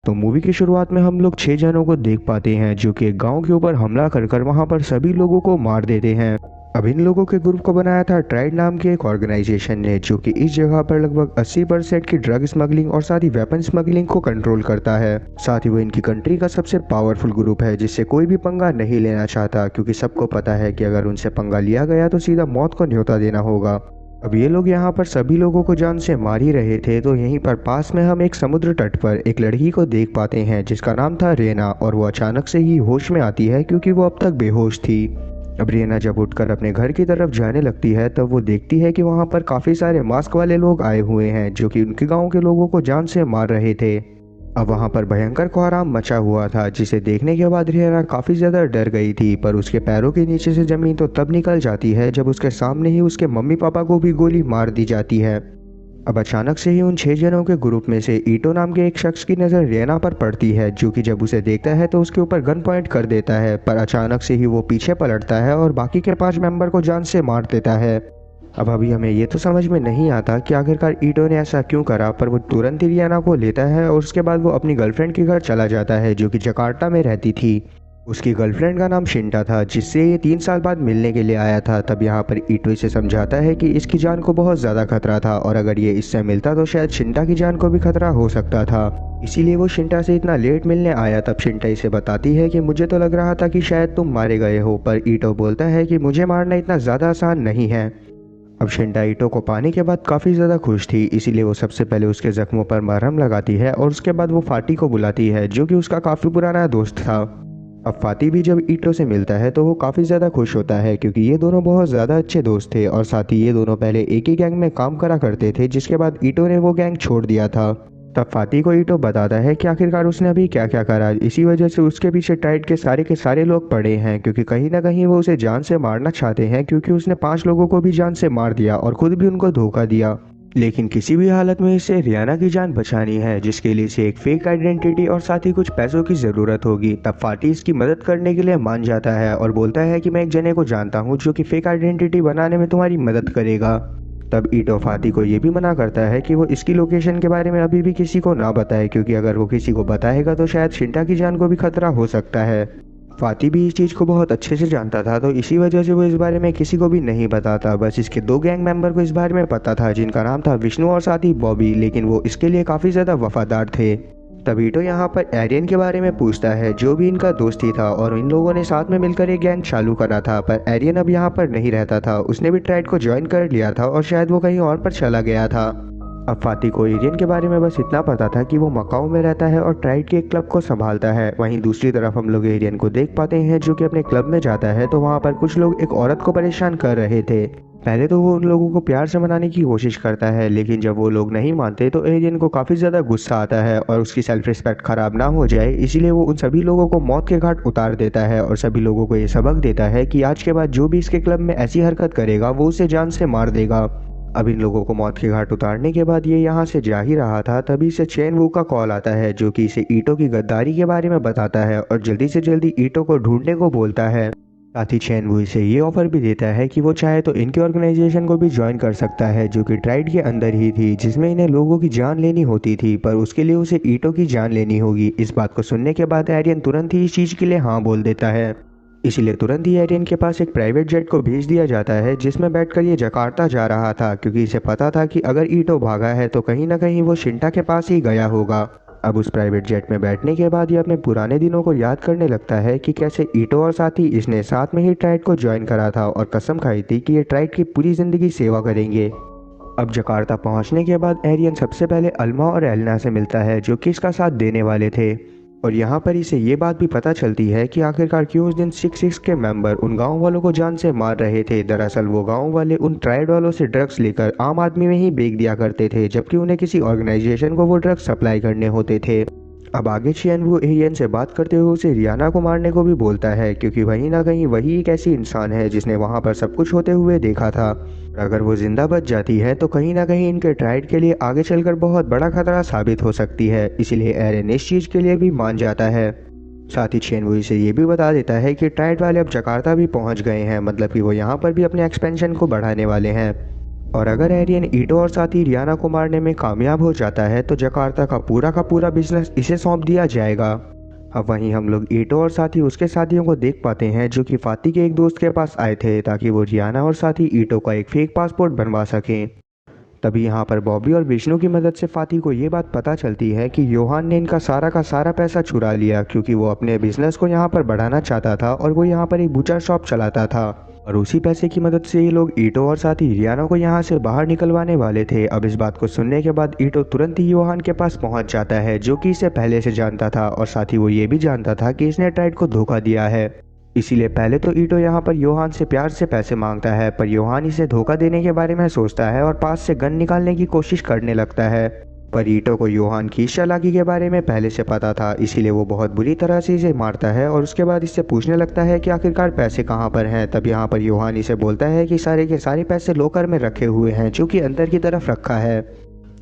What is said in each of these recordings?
तो मूवी की शुरुआत में हम लोग 6 जनों को देख पाते हैं जो कि एक गांव के ऊपर हमला कर कर वहां पर सभी लोगों को मार देते हैं। अब इन लोगों के ग्रुप को बनाया था ट्राइड नाम के एक ऑर्गेनाइजेशन ने, जो कि इस जगह पर लगभग 80% की ड्रग स्मगलिंग और साथ ही वेपन स्मगलिंग को कंट्रोल करता है। साथ ही वो इनकी कंट्री का सबसे पावरफुल ग्रुप है जिससे कोई भी पंगा नहीं लेना चाहता, क्योंकि सबको पता है कि अगर उनसे पंगा लिया गया तो सीधा मौत को न्योता देना होगा। अब ये लोग यहाँ पर सभी लोगों को जान से मार ही रहे थे, तो यहीं पर पास में हम एक समुद्र तट पर एक लड़की को देख पाते हैं जिसका नाम था रेना, और वो अचानक से ही होश में आती है क्योंकि वो अब तक बेहोश थी। अब रेना जब उठकर अपने घर की तरफ जाने लगती है तब वो देखती है कि वहाँ पर काफ़ी सारे मास्क वाले लोग आए हुए हैं जो कि उनके गांव के लोगों को जान से मार रहे थे। अब वहाँ पर भयंकर कोहराम मचा हुआ था जिसे देखने के बाद रेना काफ़ी ज़्यादा डर गई थी, पर उसके पैरों के नीचे से ज़मीन तो तब निकल जाती है जब उसके सामने ही उसके मम्मी पापा को भी गोली मार दी जाती है। अब अचानक से ही उन 6 जनों के ग्रुप में से ईटो नाम के एक शख्स की नज़र रेना पर पड़ती है, जो कि जब उसे देखता है तो उसके ऊपर गन पॉइंट कर देता है, पर अचानक से ही वो पीछे पलटता है और बाकी के 5 मेंबर को जान से मार देता है। अब अभी हमें ये तो समझ में नहीं आता कि आखिरकार ईटो ने ऐसा क्यों करा, पर वो तुरंत ही रियाना को लेता है और उसके बाद वो अपनी गर्लफ्रेंड के घर चला जाता है जो कि जकार्ता में रहती थी। उसकी गर्लफ्रेंड का नाम शिंटा था जिससे ये 3 साल बाद मिलने के लिए आया था। तब यहाँ पर ईटो इसे समझाता है कि इसकी जान को बहुत ज़्यादा खतरा था और अगर ये इससे मिलता तो शायद शिंटा की जान को भी खतरा हो सकता था, इसीलिए वो शिंटा से इतना लेट मिलने आया। तब शिंटा इसे बताती है कि मुझे तो लग रहा था कि शायद तुम मारे गए हो, पर ईटो बोलता है कि मुझे मारना इतना ज़्यादा आसान नहीं है। अब शिंटा ईटो को पाने के बाद काफ़ी ज़्यादा खुश थी, इसीलिए वो सबसे पहले उसके जख्मों पर मरहम लगाती है और उसके बाद वो फाटी को बुलाती है जो कि उसका काफ़ी पुराना दोस्त था। अब फाती भी जब ईटो से मिलता है तो वो काफ़ी ज़्यादा खुश होता है क्योंकि ये दोनों बहुत ज़्यादा अच्छे दोस्त थे और साथ ही ये दोनों पहले एक ही गैंग में काम करा करते थे, जिसके बाद ईटो ने वो गैंग छोड़ दिया था। तब फाती को ईटो बताता है कि आखिरकार उसने अभी क्या क्या करा, इसी वजह से उसके पीछे टाइड के सारे लोग पड़े हैं, क्योंकि कहीं ना कहीं वो उसे जान से मारना चाहते हैं, क्योंकि उसने 5 लोगों को भी जान से मार दिया और खुद भी उनको धोखा दिया। लेकिन किसी भी हालत में इसे रियाना की जान बचानी है, जिसके लिए इसे एक फेक आइडेंटिटी और साथ ही कुछ पैसों की ज़रूरत होगी। तब फाटी इसकी मदद करने के लिए मान जाता है और बोलता है कि मैं एक जने को जानता हूँ जो कि फेक आइडेंटिटी बनाने में तुम्हारी मदद करेगा। तब ईटो फाती को ये भी मना करता है कि वो इसकी लोकेशन के बारे में अभी भी किसी को ना बताए, क्योंकि अगर वो किसी को बताएगा तो शायद शिंटा की जान को भी खतरा हो सकता है। फाती भी इस चीज़ को बहुत अच्छे से जानता था, तो इसी वजह से वो इस बारे में किसी को भी नहीं बताता। बस इसके 2 गैंग मेंबर को इस बारे में पता था, जिनका नाम था विष्णु और साथ ही बॉबी, लेकिन वो इसके लिए काफ़ी ज़्यादा वफादार थे। तब ईटो यहाँ पर एरियन के बारे में पूछता है जो भी इनका दोस्त ही था, और इन लोगों ने साथ में मिलकर एक गैंग चालू करा था, पर एरियन अब यहाँ पर नहीं रहता था। उसने भी ट्राइड को ज्वाइन कर लिया था और शायद वो कहीं और पर चला गया था। अब फाती को एरियन के बारे में बस इतना पता था कि वो मकाऊ में रहता है और ट्राइड के एक क्लब को संभालता है। वहीं दूसरी तरफ हम लोग एरियन को देख पाते हैं जो कि अपने क्लब में जाता है, तो वहाँ पर कुछ लोग एक औरत को परेशान कर रहे थे। पहले तो वो उन लोगों को प्यार से मनाने की कोशिश करता है, लेकिन जब वो लोग नहीं मानते तो एरियन को काफ़ी ज़्यादा गुस्सा आता है और उसकी सेल्फ रिस्पेक्ट खराब ना हो जाए, इसीलिए वो उन सभी लोगों को मौत के घाट उतार देता है और सभी लोगों को ये सबक देता है कि आज के बाद जो भी इसके क्लब में ऐसी हरकत करेगा वो उसे जान से मार देगा। अब इन लोगों को मौत के घाट उतारने के बाद ये यहाँ से जा ही रहा था, तभी से चेन वू का कॉल आता है जो कि इसे ईटो की गद्दारी के बारे में बताता है और जल्दी से जल्दी ईटो को ढूंढने को बोलता है। साथ ही चेन वू इसे ये ऑफर भी देता है कि वो चाहे तो इनकी ऑर्गेनाइजेशन को भी ज्वाइन कर सकता है, जो कि ट्राइड के अंदर ही थी, जिसमें इन्हें लोगों की जान लेनी होती थी, पर उसके लिए उसे ईटो की जान लेनी होगी। इस बात को सुनने के बाद एरियन तुरंत ही इस चीज़ के लिए हाँ बोल देता है। इसीलिए तुरंत ही एरियन के पास एक प्राइवेट जेट को भेज दिया जाता है, जिसमें बैठकर ये जकार्ता जा रहा था, क्योंकि इसे पता था कि अगर ईटो भागा है तो कहीं ना कहीं वो शिंटा के पास ही गया होगा। अब उस प्राइवेट जेट में बैठने के बाद ये अपने पुराने दिनों को याद करने लगता है कि कैसे ईटो और साथ ही इसने साथ में ही ट्राइड को ज्वाइन करा था और कसम खाई थी कि ये ट्राइड की पूरी ज़िंदगी सेवा करेंगे। अब जकार्ता पहुंचने के बाद एरियन सबसे पहले अल्मा और एलना से मिलता है जो कि इसका साथ देने वाले थे, और यहाँ पर इसे ये बात भी पता चलती है कि आखिरकार क्यों उस दिन 6-6 के मेंबर उन गांव वालों को जान से मार रहे थे। दरअसल वो गांव वाले उन ट्राइड वालों से ड्रग्स लेकर आम आदमी में ही बेच दिया करते थे, जबकि उन्हें किसी ऑर्गेनाइजेशन को वो ड्रग्स सप्लाई करने होते थे। अब आगे चेन वो एरियन से बात करते हुए उसे रियाना को मारने को भी बोलता है, क्योंकि वहीं ना कहीं वही एक ऐसी इंसान है जिसने वहाँ पर सब कुछ होते हुए देखा था। अगर वो जिंदा बच जाती है तो कहीं ना कहीं इनके ट्राइड के लिए आगे चलकर बहुत बड़ा खतरा साबित हो सकती है, इसीलिए एरियन इस चीज़ के लिए भी मान जाता है। साथ ही चेन वो इसे ये भी बता देता है कि ट्राइड वाले अब जकार्ता भी पहुँच गए हैं, मतलब कि वो यहाँ पर भी अपने एक्सपेंशन को बढ़ाने वाले हैं। और अगर एरियन ईटो और साथी रियाना को मारने में कामयाब हो जाता है तो जकार्ता का पूरा बिजनेस इसे सौंप दिया जाएगा। अब वहीं हम लोग ईटो और साथी उसके साथियों को देख पाते हैं जो कि फाती के एक दोस्त के पास आए थे ताकि वो रियाना और साथी ईटो का एक फेक पासपोर्ट बनवा सकें। तभी यहाँ पर बॉबी और विष्णु की मदद से फाती को ये बात पता चलती है कि योहान ने इनका का सारा पैसा चुरा लिया क्योंकि वो अपने बिजनेस को यहाँ पर बढ़ाना चाहता था और वो यहाँ पर एक बूचर शॉप चलाता था और उसी पैसे की मदद से ये लोग ईटो और साथी रियाना को यहाँ से बाहर निकलवाने वाले थे। अब इस बात को सुनने के बाद ईटो तुरंत ही योहान के पास पहुंच जाता है जो कि इसे पहले से जानता था और साथ ही वो ये भी जानता था कि इसने ट्राइड को धोखा दिया है। इसीलिए पहले तो ईटो यहाँ पर योहान से प्यार से पैसे मांगता है पर योहान इसे धोखा देने के बारे में सोचता है और पास से गन निकालने की कोशिश करने लगता है। पर ईटो को योहान की इस चालाकी के बारे में पहले से पता था, इसीलिए वो बहुत बुरी तरह से इसे मारता है और उसके बाद इससे पूछने लगता है कि आखिरकार पैसे कहाँ पर हैं। तब यहाँ पर योहान इसे बोलता है कि सारे के सारे पैसे लॉकर में रखे हुए हैं जो कि अंदर की तरफ रखा है।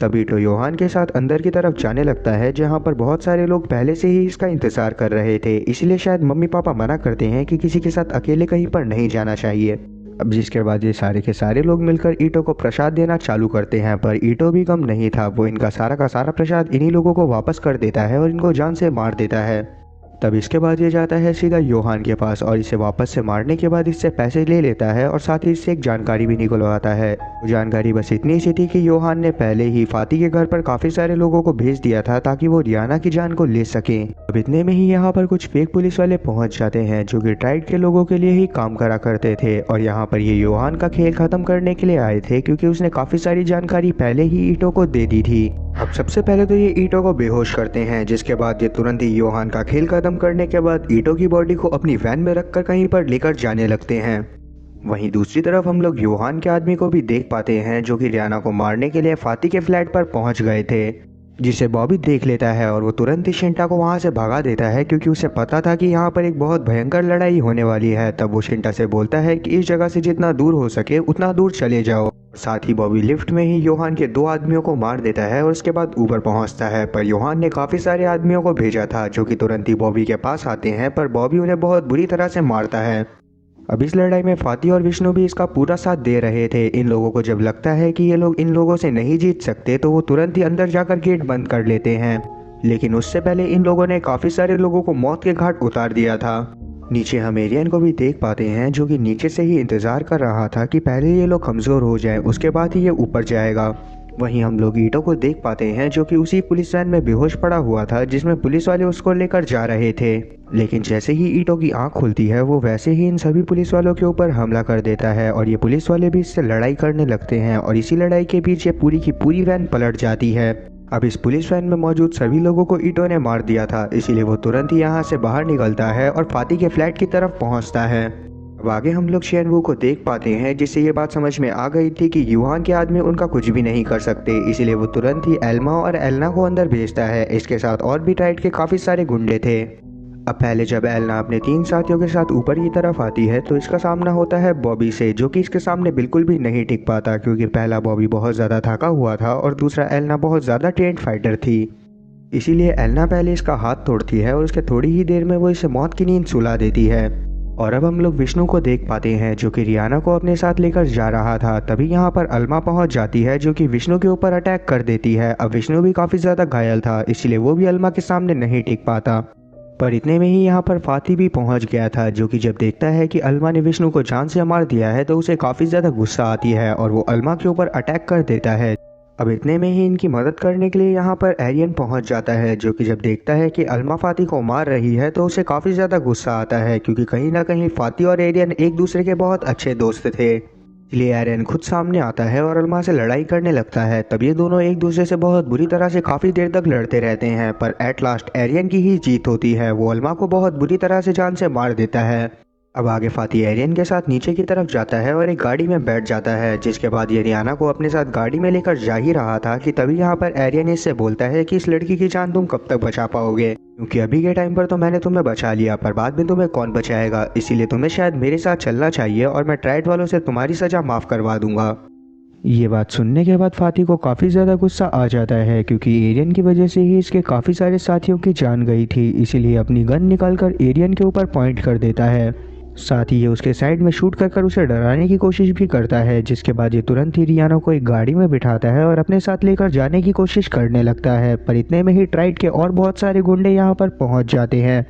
तब ईटो योहान के साथ अंदर की तरफ जाने लगता है जहाँ पर बहुत सारे लोग पहले से ही इसका इंतजार कर रहे थे, इसलिए शायद मम्मी पापा मना करते हैं कि किसी के साथ अकेले कहीं पर नहीं जाना चाहिए। अब जिसके बाद ये सारे के सारे लोग मिलकर ईटो को प्रसाद देना चालू करते हैं पर ईटो भी कम नहीं था, वो इनका का सारा प्रसाद इन्हीं लोगों को वापस कर देता है और इनको जान से मार देता है। तब इसके बाद ये जाता है सीधा योहान के पास और इसे वापस से मारने के बाद इससे पैसे ले लेता है और साथ ही इससे एक जानकारी भी निकलवाता है। वो जानकारी बस इतनी सी थी कि योहान ने पहले ही फाती के घर पर काफी सारे लोगों को भेज दिया था ताकि वो रियाना की जान को ले सके। अब इतने में ही यहाँ पर कुछ फेक पुलिस वाले पहुंच जाते हैं जो कि ट्राइड के लोगों के लिए ही काम करा करते थे और यहाँ पर ये योहान का खेल खत्म करने के लिए आए थे क्योंकि उसने काफी सारी जानकारी पहले ही ईटो को दे दी थी। अब सबसे पहले तो ये ईटो को बेहोश करते हैं जिसके बाद ये तुरंत ही योहान का खेल खत्म करने के बाद ईटो की बॉडी को अपनी वैन में रखकर कहीं पर लेकर जाने लगते हैं। वहीं दूसरी तरफ हम लोग योहान के आदमी को भी देख पाते हैं जो कि रियाना को मारने के लिए फाती के फ्लैट पर पहुंच गए थे, जिसे बॉबी देख लेता है और वो तुरंत ही शिंटा को वहां से भगा देता है क्योंकि उसे पता था कि यहाँ पर एक बहुत भयंकर लड़ाई होने वाली है। तब वो शिंटा से बोलता है कि इस जगह से जितना दूर हो सके उतना दूर चले जाओ। साथ ही बॉबी लिफ्ट में ही योहान के 2 आदमियों को मार देता है और उसके बाद ऊपर पहुंचता है। पर योहान ने काफी सारे आदमियों को भेजा था जो कि तुरंत ही बॉबी के पास आते हैं पर बॉबी उन्हें बहुत बुरी तरह से मारता है। अब इस लड़ाई में फाती और विष्णु भी इसका पूरा साथ दे रहे थे। इन लोगों को जब लगता है कि ये लोग इन लोगों से नहीं जीत सकते तो वो तुरंत ही अंदर जाकर गेट बंद कर लेते हैं, लेकिन उससे पहले इन लोगों ने काफी सारे लोगों को मौत के घाट उतार दिया था। नीचे हम एरियन को भी देख पाते हैं जो कि नीचे से ही इंतजार कर रहा था कि पहले ये लोग कमजोर हो जाएं, उसके बाद ही ये ऊपर जाएगा। वहीं हम लोग ईटो को देख पाते हैं जो कि उसी पुलिस वैन में बेहोश पड़ा हुआ था जिसमें पुलिस वाले उसको लेकर जा रहे थे, लेकिन जैसे ही ईटो की आंख खुलती है वो वैसे ही इन सभी पुलिस वालों के ऊपर हमला कर देता है और ये पुलिस वाले भी इससे लड़ाई करने लगते हैं और इसी लड़ाई के बीच ये पूरी की पूरी वैन पलट जाती है। अब इस पुलिस वैन में मौजूद सभी लोगों को ईटो ने मार दिया था, इसीलिए वो तुरंत ही यहाँ से बाहर निकलता है और फाती के फ्लैट की तरफ पहुँचता है। अब आगे हम लोग शेनवू को देख पाते हैं जिससे ये बात समझ में आ गई थी कि युहान के आदमी उनका कुछ भी नहीं कर सकते, इसीलिए वो तुरंत ही एल्मा और एलना को अंदर भेजता है। इसके साथ और भी ट्राइड के काफी सारे गुंडे थे। अब पहले जब एलना अपने 3 साथियों के साथ ऊपर की तरफ आती है तो इसका सामना होता है बॉबी से, जो कि इसके सामने बिल्कुल भी नहीं टिक पाता क्योंकि पहला बॉबी बहुत ज़्यादा थका हुआ था और दूसरा एलना बहुत ज़्यादा ट्रेंड फाइटर थी। इसीलिए एलना पहले इसका हाथ तोड़ती है और उसके थोड़ी ही देर में वो इसे मौत की नींद सुला देती है। और अब हम लोग विष्णु को देख पाते हैं जो कि रियाना को अपने साथ लेकर जा रहा था। तभी यहाँ पर अल्मा पहुँच जाती है जो कि विष्णु के ऊपर अटैक कर देती है। अब विष्णु भी काफ़ी ज़्यादा घायल था, इसलिए वो भी अल्मा के सामने नहीं टिक पाता। पर इतने में ही यहाँ पर फाती भी पहुँच गया था जो कि जब देखता है कि अल्मा ने विष्णु को जान से मार दिया है तो उसे काफ़ी ज़्यादा गुस्सा आती है और वो अल्मा के ऊपर अटैक कर देता है। अब इतने में ही इनकी मदद करने के लिए यहाँ पर एरियन पहुँच जाता है जो कि जब देखता है कि अल्मा फाती को मार रही है तो उसे काफ़ी ज़्यादा गुस्सा आता है क्योंकि कहीं ना कहीं फाती और एरियन एक दूसरे के बहुत अच्छे दोस्त थे। इसलिए एरियन खुद सामने आता है और अल्मा से लड़ाई करने लगता है। तब ये दोनों एक दूसरे से बहुत बुरी तरह से काफ़ी देर तक लड़ते रहते हैं, पर एट लास्ट एरियन की ही जीत होती है। वो अल्मा को बहुत बुरी तरह से जान से मार देता है। अब आगे फाती एरियन के साथ नीचे की तरफ जाता है और एक गाड़ी में बैठ जाता है, जिसके बाद ये रियाना को अपने साथ गाड़ी में लेकर जा ही रहा था कि तभी यहाँ पर एरियन इससे बोलता है कि इस लड़की की जान तुम कब तक बचा पाओगे, क्योंकि अभी के टाइम पर तो मैंने तुम्हें बचा लिया पर बाद में तुम्हें कौन बचाएगा, इसीलिए तुम्हें शायद मेरे साथ चलना चाहिए और मैं ट्राइड वालों से तुम्हारी सजा माफ़ करवा दूंगा। ये बात सुनने के बाद फाती को काफ़ी ज़्यादा गुस्सा आ जाता है क्योंकि एरियन की वजह से ही इसके काफ़ी सारे साथियों की जान गई थी, इसीलिए अपनी गन निकालकर एरियन के ऊपर पॉइंट कर देता है। साथ ही ये उसके साइड में शूट कर उसे डराने की कोशिश भी करता है, जिसके बाद ये तुरंत ही रियाना को एक गाड़ी में बिठाता है और अपने साथ लेकर जाने की कोशिश करने लगता है। पर इतने में ही ट्राइड के और बहुत सारे गुंडे यहाँ पर पहुंच जाते हैं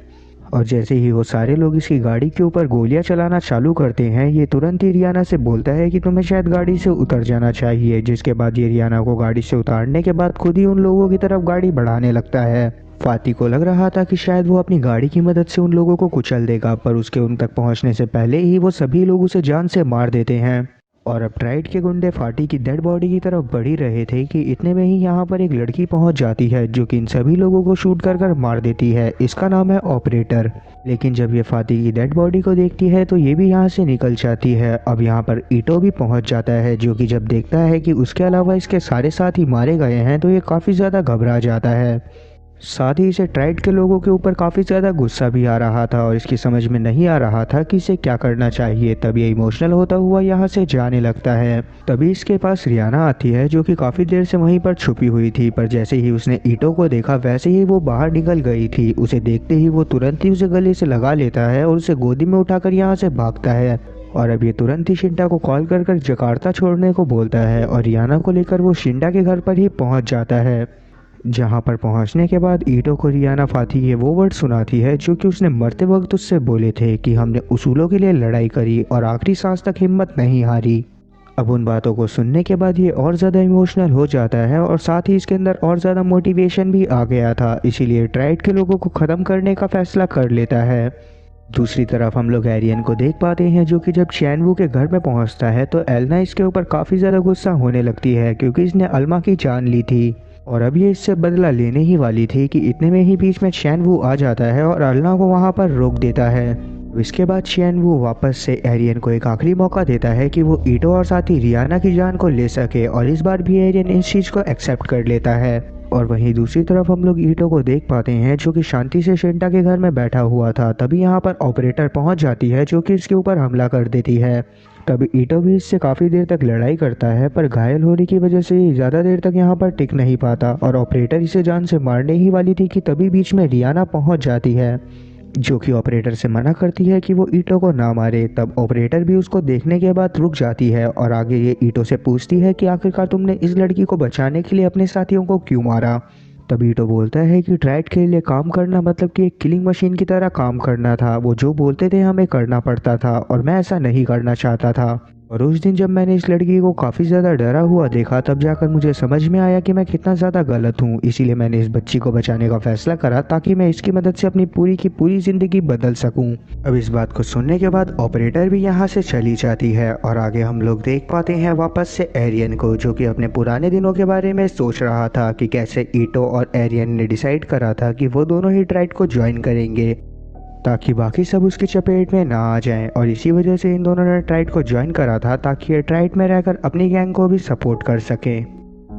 और जैसे ही वो सारे लोग इसकी गाड़ी के ऊपर गोलियां चलाना चालू करते हैं, ये तुरंत ही रियाना से बोलता है कि तुम्हें शायद गाड़ी से उतर जाना चाहिए। जिसके बाद ये रियाना को गाड़ी से उतारने के बाद खुद ही उन लोगों की तरफ गाड़ी बढ़ाने लगता है। फाती को लग रहा था कि शायद वो अपनी गाड़ी की मदद से उन लोगों को कुचल देगा, पर उसके उन तक पहुंचने से पहले ही वो सभी लोग उसे जान से मार देते हैं। और अब ट्राइड के गुंडे फाटी की डेड बॉडी की तरफ बढ़ ही रहे थे कि इतने में ही यहाँ पर एक लड़की पहुंच जाती है जो कि इन सभी लोगों को शूट कर मार देती है। इसका नाम है ऑपरेटर। लेकिन जब ये फाती की डेड बॉडी को देखती है तो ये भी यहाँ से निकल जाती है। अब यहाँ पर ईटो भी पहुंच जाता है, जो कि जब देखता है कि उसके अलावा इसके सारे साथी मारे गए हैं तो ये काफ़ी ज़्यादा घबरा जाता है। साथ ही इसे ट्राइड के लोगों के ऊपर काफ़ी ज़्यादा गुस्सा भी आ रहा था और इसकी समझ में नहीं आ रहा था कि इसे क्या करना चाहिए। तब ये इमोशनल होता हुआ यहाँ से जाने लगता है। तभी इसके पास रियाना आती है, जो कि काफ़ी देर से वहीं पर छुपी हुई थी, पर जैसे ही उसने ईटो को देखा वैसे ही वो बाहर निकल गई थी। उसे देखते ही वो तुरंत ही उसे गले से लगा लेता है और उसे गोदी में उठाकर यहाँ से भागता है। और अब ये तुरंत ही शिंटा को कॉल कर जकार्ता छोड़ने को बोलता है और रियाना को लेकर वो शिंटा के घर पर ही पहुँच जाता है। जहां पर पहुंचने के बाद ईटो को रियाना फाती ये वो वर्ड सुनाती है जो कि उसने मरते वक्त उससे बोले थे कि हमने उसूलों के लिए लड़ाई करी और आखिरी सांस तक हिम्मत नहीं हारी। अब उन बातों को सुनने के बाद ये और ज़्यादा इमोशनल हो जाता है और साथ ही इसके अंदर और ज़्यादा मोटिवेशन भी आ गया था, इसीलिए ट्राइड के लोगों को ख़त्म करने का फैसला कर लेता है। दूसरी तरफ हम लोग एरियन को देख पाते हैं, जो कि जब चैनवू के घर में पहुंचता है तो एलना इसके ऊपर काफ़ी ज़्यादा गुस्सा होने लगती है, क्योंकि इसने अल्मा की जान ली थी और अब ये इससे बदला लेने ही वाली थी कि इतने में ही बीच में चैनवू आ जाता है और अल्ना को वहां पर रोक देता है। इसके बाद चैनवू वापस से एरियन को एक आखिरी मौका देता है कि वो ईटो और साथ ही रियाना की जान को ले सके, और इस बार भी एरियन इस चीज़ को एक्सेप्ट कर लेता है। और वहीं दूसरी तरफ हम लोग ईटो को देख पाते हैं, जो कि शांति से शिंटा के घर में बैठा हुआ था। तभी यहाँ पर ऑपरेटर पहुंच जाती है, जो कि इसके ऊपर हमला कर देती है। तभी ईटो भी इससे काफ़ी देर तक लड़ाई करता है, पर घायल होने की वजह से ज़्यादा देर तक यहाँ पर टिक नहीं पाता और ऑपरेटर इसे जान से मारने ही वाली थी कि तभी बीच में रियाना पहुँच जाती है, जो कि ऑपरेटर से मना करती है कि वो ईटो को ना मारे। तब ऑपरेटर भी उसको देखने के बाद रुक जाती है और आगे ये ईटो से पूछती है कि आखिरकार तुमने इस लड़की को बचाने के लिए अपने साथियों को क्यों मारा। तब ईटो बोलता है कि ट्राइड के लिए काम करना मतलब कि एक किलिंग मशीन की तरह काम करना था। वो जो बोलते थे हमें करना पड़ता था और मैं ऐसा नहीं करना चाहता था। और उस दिन जब मैंने इस लड़की को काफ़ी ज़्यादा डरा हुआ देखा, तब जाकर मुझे समझ में आया कि मैं कितना ज़्यादा गलत हूँ। इसीलिए मैंने इस बच्ची को बचाने का फैसला करा, ताकि मैं इसकी मदद से अपनी पूरी की पूरी ज़िंदगी बदल सकूँ। अब इस बात को सुनने के बाद ऑपरेटर भी यहाँ से चली जाती है और आगे हम लोग देख पाते हैं वापस से एरियन को, जो कि अपने पुराने दिनों के बारे में सोच रहा था कि कैसे ईटो और एरियन ने डिसाइड करा था कि वो दोनों ही ट्राइड को ज्वाइन करेंगे ताकि बाकी सब उसकी चपेट में ना आ जाएं, और इसी वजह से इन दोनों ने ट्राइड को ज्वाइन करा था ताकि ये ट्राइड में रहकर अपनी गैंग को भी सपोर्ट कर सके।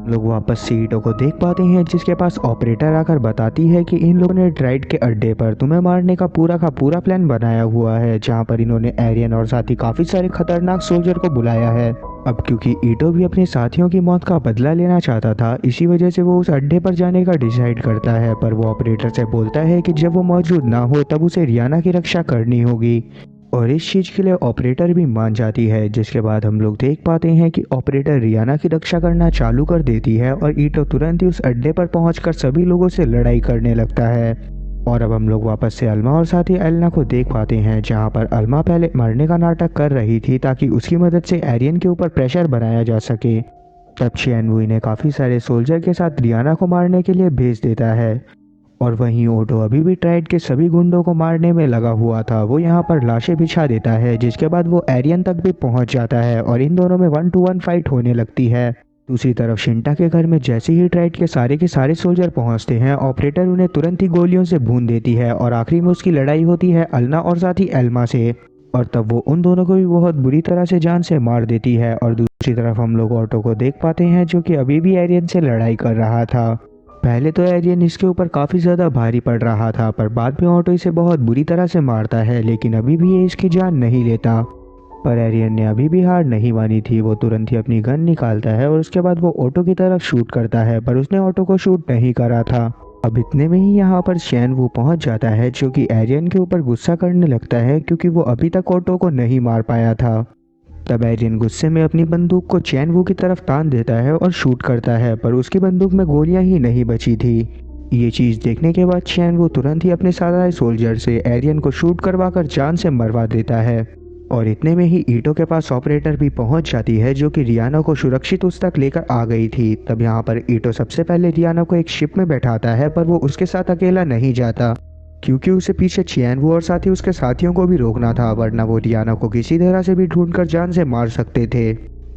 लोग वापस से ईटो को देख पाते हैं, जिसके पास ऑपरेटर आकर बताती है कि इन लोगों ने ट्राइड के अड्डे पर तुम्हें मारने का पूरा प्लान बनाया हुआ है, जहां पर इन्होंने एरियन और साथ ही काफ़ी सारे खतरनाक सोल्जर को बुलाया है। अब क्योंकि ईटो भी अपने साथियों की मौत का बदला लेना चाहता था, इसी वजह से वो उस अड्डे पर जाने का डिसाइड करता है, पर वो ऑपरेटर से बोलता है कि जब वो मौजूद ना हो तब उसे रियाना की रक्षा करनी होगी, और इस चीज़ के लिए ऑपरेटर भी मान जाती है। जिसके बाद हम लोग देख पाते हैं कि ऑपरेटर रियाना की रक्षा करना चालू कर देती है और ईटो तुरंत ही उस अड्डे पर पहुंचकर सभी लोगों से लड़ाई करने लगता है। और अब हम लोग वापस से अल्मा और साथ ही एलना को देख पाते हैं, जहां पर अल्मा पहले मरने का नाटक कर रही थी ताकि उसकी मदद से एरियन के ऊपर प्रेशर बनाया जा सके। तब चैनवुई ने काफ़ी सारे सोल्जर के साथ रियाना को मारने के लिए भेज देता है, और वहीं ओटो अभी भी ट्राइड के सभी गुंडों को मारने में लगा हुआ था। वो यहाँ पर लाशें बिछा देता है, जिसके बाद वो एरियन तक भी पहुँच जाता है और इन दोनों में 1 to 1 फाइट होने लगती है। दूसरी तरफ शिंटा के घर में जैसे ही ट्राइड के सारे सोल्जर पहुंचते हैं, ऑपरेटर उन्हें तुरंत ही गोलियों से भून देती है और आखिरी में उसकी लड़ाई होती है अल्ना और साथ ही एल्मा से, और तब वो उन दोनों को भी बहुत बुरी तरह से जान से मार देती है। और दूसरी तरफ हम लोग ऑटो को देख पाते हैं, जो कि अभी भी एरियन से लड़ाई कर रहा था। पहले तो एरियन इसके ऊपर काफ़ी ज़्यादा भारी पड़ रहा था, पर बाद में ऑटो इसे बहुत बुरी तरह से मारता है, लेकिन अभी भी ये इसकी जान नहीं लेता। पर एरियन ने अभी भी हार नहीं मानी थी। वो तुरंत ही अपनी गन निकालता है और उसके बाद वो ऑटो की तरफ शूट करता है, पर उसने ऑटो को शूट नहीं करा था। अब इतने में ही यहाँ पर चैन वो पहुंच जाता है जो कि एरियन के ऊपर गुस्सा करने लगता है क्योंकि वो अभी तक ऑटो को नहीं मार पाया था। तब एरियन गुस्से में अपनी बंदूक को चैन वू की तरफ तान देता है और शूट करता है, पर उसकी बंदूक में गोलियां ही नहीं बची थी। ये चीज़ देखने के बाद चैन वो तुरंत ही अपने साथ आए सोल्जर से एरियन को शूट करवा कर जान से मरवा देता है। और इतने में ही ईटो के पास ऑपरेटर भी पहुंच जाती है जो कि रियाना को सुरक्षित उस तक लेकर आ गई थी। तब यहाँ पर ईटो सबसे पहले रियाना को एक शिप में बैठाता है, पर वो उसके साथ अकेला नहीं जाता क्योंकि उसे पीछे चैन वो और साथ ही उसके साथियों को भी रोकना था, वरना वो रियाना को किसी तरह से भी ढूंढकर जान से मार सकते थे।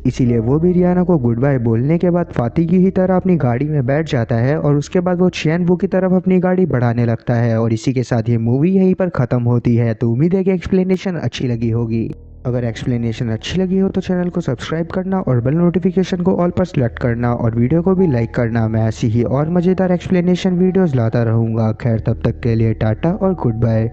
इसीलिए वो भी रियाना को गुड बाय बोलने के बाद फाती की ही तरह अपनी गाड़ी में बैठ जाता है और उसके बाद वो चैन वो की तरफ अपनी गाड़ी बढ़ाने लगता है। और इसी के साथ ये मूवी यहीं पर ख़त्म होती है। तो उम्मीद है कि एक्सप्लेनेशन अच्छी लगी होगी। अगर एक्सप्लेनेशन अच्छी लगी हो तो चैनल को सब्सक्राइब करना और बेल नोटिफिकेशन को ऑल पर सेलेक्ट करना और वीडियो को भी लाइक करना। मैं ऐसी ही और मज़ेदार एक्सप्लेनेशन वीडियोस लाता रहूँगा। खैर तब तक के लिए टाटा और गुड बाय।